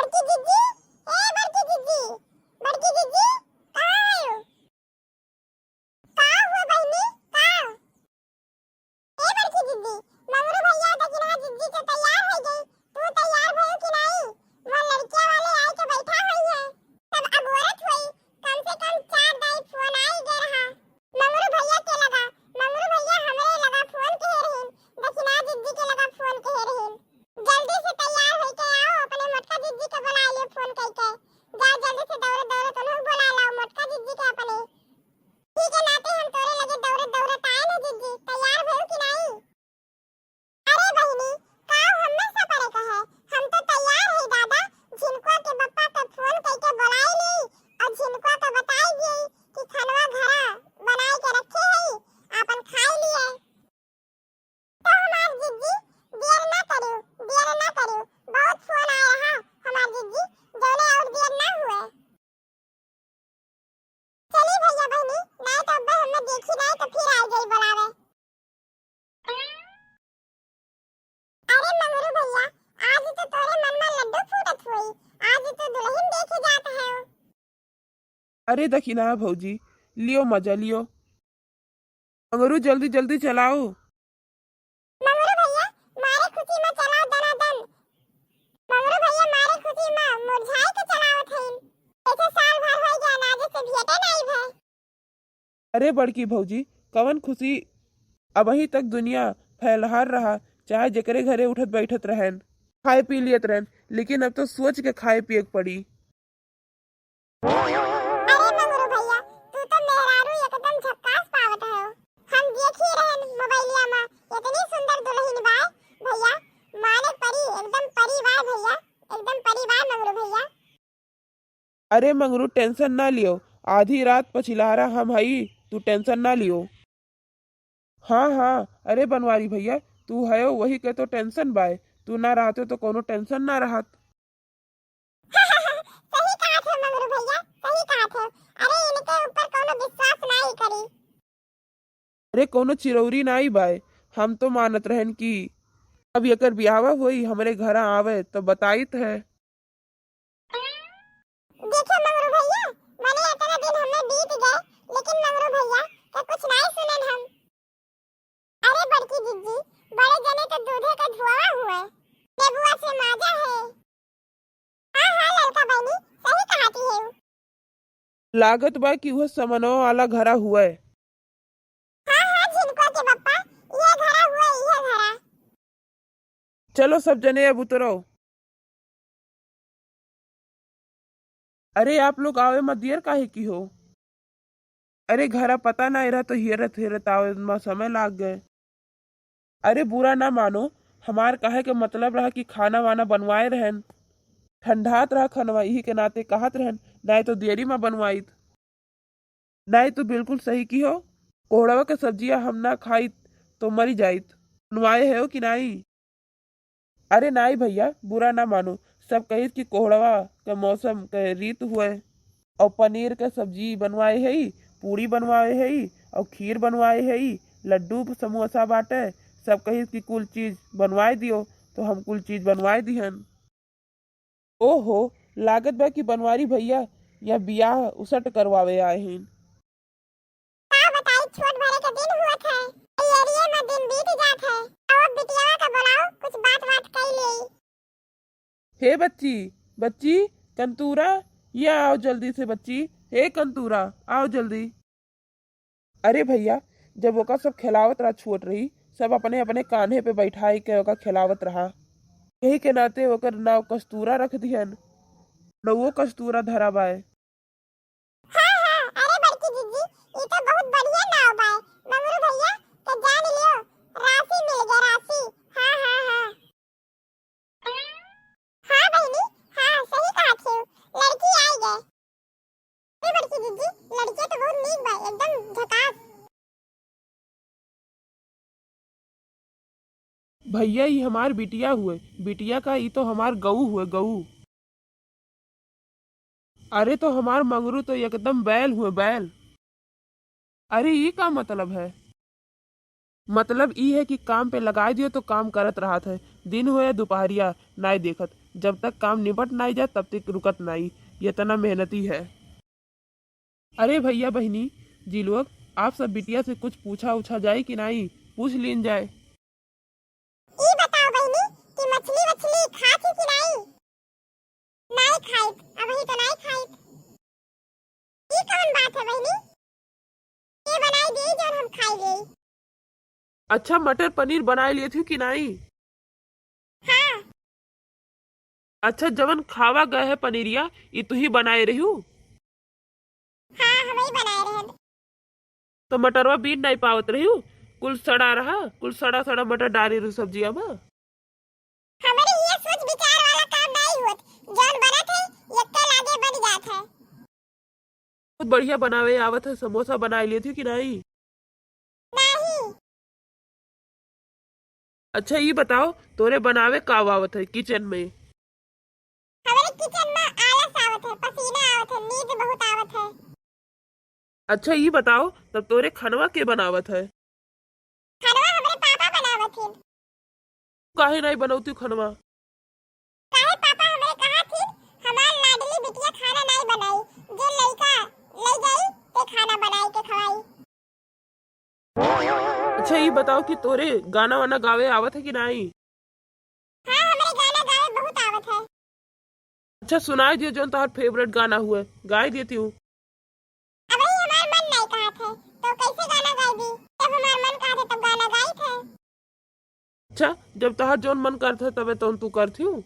बड़की जीजी, ए बड़की जीजी, बड़की जीजी, कहाँ आयो? कहाँ हुआ बहनी? कहाँ? ए बड़की जीजी, मंगरू भैया दकिना जीजी के तैयार हो गई। तू तैयार भयो कि नहीं? वो लड़कियां वाले आए के बैठा हुई है। तब अगोरत हुई, कम से कम 4 दाई फोन आई गे रहा। मंगरू भैया के लगा, मंगरू भैया हमरे लगा फोन कहे रहीन, दकिना जीजी के लगा फोन कहे रहीन। जल्दी से तैयार होके आओ, अपने मोटका जीजी के बुला लियो फोन करके। जा जल्दी से दौड़े दौड़े तुम बुला लाओ मोटका जीजी के अपने। ठीक है नाते हम तोरे लगे दौड़े दौड़े आए ना जीजी, तैयार भयो कि नहीं? अरे बहिनी, का हमें से परे कहे, हम तो तैयार है दादा। झिनका के बप्पा के फोन करके बुलाई ली और झिनका तो बताई गई कि खनवा घरा बनाए के रखे है, अपन खाई लिए। तो हमार जीजी देर ना करियो, देर ना करियो, बहुत फोन आ रहा हमार जीजी, जौने और देर ना हुए। चली भैया बहनी, नहीं तो अब्बे हमें देखी नहीं तो फिर आ गई बुलावे। अरे मंगरू भैया, आज तो तोरे मन में लड्डू फूटत हुई, आज तो दुल्हन देखे जात है। अरे दखिना भौजी, लियो मजा लियो। मंगरू जल्दी जल्दी चलाओ। मंगरू भैया मारे खुशी में चलाओ दनादन। मंगरू भैया मारे खुशी में मुरझाई के चलावत हईन। ऐसे साल भर हो गया नाजे से भेटे नहीं भे। अरे बड़की भौजी, कवन खुशी, अबही तक दुनिया फैलहार रहा, चाहे जेकरे घरे उठत बैठत रहन, खाए पी लियत रहन, लेकिन अब तो सोच के खाए पिए के पड़ी। अरे मंगरू भैया, तू तो मेहरारू एकदम झक्कास पावत है। हम देखी रहन मोबाइलिया में, इतनी सुंदर दुल्हन बाय भैया, माने परी, एकदम परिवार भैया, एकदम परिवार मंगरू भैया। अरे मंगरू टेंशन ना लियो, आधी रात पछिलहारा हम हई, तू टेंशन ना लियो। हाँ हाँ, अरे बनवारी भैया, तू है वही के तो टेंशन बाय, तू ना रहते तो कोनो टेंशन ना रहत। सही कहा थे मंगरू भैया, सही कहा थे। अरे इनके ऊपर कोनो विश्वास नहीं करी। अरे कोनो चिरौरी नाई बाय, हम तो मानत रहन कि अब एकर ब्याहवा होई हमरे घर आवे तो बताइत है। देखो मंगरू भैया, माने इतना दिन हमें बीत गए, लेकिन मंगरू भैया का कुछ नहीं सुनन हम। अरे बड़की जीजी, बड़े जने तो दूधे का धुआं हुए, नेबुआ से माजा है। हाँ हाँ लड़का बहनी, सही कहती है। लागत बा कि वह समनवा वाला घरा हुआ है। हाँ हाँ झिनको के बप्पा, ये घरा हुए, ये घरा। चलो सब जने अब उतरो। अरे आप लोग आवे मत देर काहे की हो? अरे घरा पता ना रहा तो हेरत हेरत आवे में समय लाग गए। अरे बुरा ना मानो, हमार कहे के मतलब रहा कि खाना वाना बनवाए रहन, ठंडात रहा खनवा, यही के नाते कहत रहन, नहीं तो देरी में बनवाइत। नहीं तो बिल्कुल सही की हो, कोहड़वा के सब्जियां हम ना खाई तो मरी जाइत। बनवाए है हो कि नहीं? अरे नहीं भैया, बुरा ना मानो, सब कहित कि कोहड़वा के मौसम के रीत हुए, और पनीर के सब्जी बनवाए है, पूरी बनवाए है, और खीर बनवाए है, लड्डू समोसा बाटे, सब कहित कि कुल चीज बनवाए दियो, तो हम कुल चीज बनवाए दिहन। ओहो, लागत बा कि बनवारी भैया या बियाह उसट करवावे आए हैं। का बताई छोट भरे के दिन हुआ थे, एरिया में दिन बीत जात है। आओ बिटिया का बुलाओ, कुछ बात बात कर ले। हे बच्ची, बच्ची कंतूरा, ये आओ जल्दी से बच्ची, हे कंतूरा आओ जल्दी। अरे भैया, जब ओका सब खिलावत रहा छोट रही, सब अपने अपने कान्हे पे बैठाई के ओका खिलावत रहा, यही के नाते ओकर नाव कस्तूरा रख दिहन, नवो कस्तूरा धरा बाय। हाँ हाँ, अरे बड़की जीजी, ये तो बहुत बढ़िया नाव बाय। मंगरू भैया के जान लियो, राशि मिल गया राशि। हाँ हाँ हाँ। हाँ बहनी, हाँ सही कहा थे, लड़की आई गए। अरे बड़की जीजी, लड़की तो बहुत नीक बाय, एकदम झकास। भैया ये हमार बिटिया हुए, बिटिया का ये तो हमार गऊ हुए, गऊ। अरे तो हमार मंगरू तो एकदम बैल हुए, बैल। अरे ये का मतलब है? मतलब ई है कि काम पे लगा दियो तो काम करत रहा है, दिन हुए दोपहरिया नाय देखत, जब तक काम निपट ना जाए तब तक रुकत नहीं। ये तना मेहनती है। अरे भैया बहनी जी लोग, आप सब बिटिया से कुछ पूछा उछा जाए कि नहीं, पूछ लीन जाए। ई बताओ बहनी कि मछली वछली खाती कि नहीं? नहीं खाइत, अभी तो नहीं खाइत। ई कौन बात है बहनी? ये बनाई दे जो हम खाई ले। अच्छा मटर पनीर बनाए लिए थी कि नहीं? हाँ अच्छा जवन खावा गए है पनीरिया ये तू ही बनाए रही हूँ। हाँ हम ही बनाए रहे। तो मटरवा बीन नहीं पावत रही हूँ, कुल सड़ा रहा, कुल सड़ा सड़ा मटर डाली रही सब्जिया में। हमारे ये सोच विचार वाला काम नहीं होत। जौन बनत है यक्के लागे बन जात है। बहुत बढ़िया बनावे आवत है। समोसा बनाए लिए थी कि नहीं? नहीं अच्छा ये बताओ तोरे बनावे का आवत है किचन में? हमारे किचन में आलस आवत है, पसीना आवत है, नींद बहुत आवत है। अच्छा ये बताओ तब तोरे खनवा के बनावत है? खाना हमारे पापा बनावत है। काहे नहीं बनौती खनवा? काहे पापा हमारे कहा थी हमार लाडली बिटिया खाना नहीं बनाई, जो लड़का ले जाई ते खाना बनाई के खवाई। अच्छा ये बताओ कि तोरे गाना वाना गावे आवत है कि नहीं? हाँ हमारे गाना गावे बहुत आवत है। अच्छा सुनाई दियो जो तुम्हारा फेवरेट गाना हुआ, गाई देती हूँ। अब ही हमार मन नहीं कहा थे तो कैसे गाना गाई दी? जब हमार मन कहा थे तब गाना गाई थे। अच्छा जब तुम्हारा जोन मन करता है तबे तो तू करती हूँ।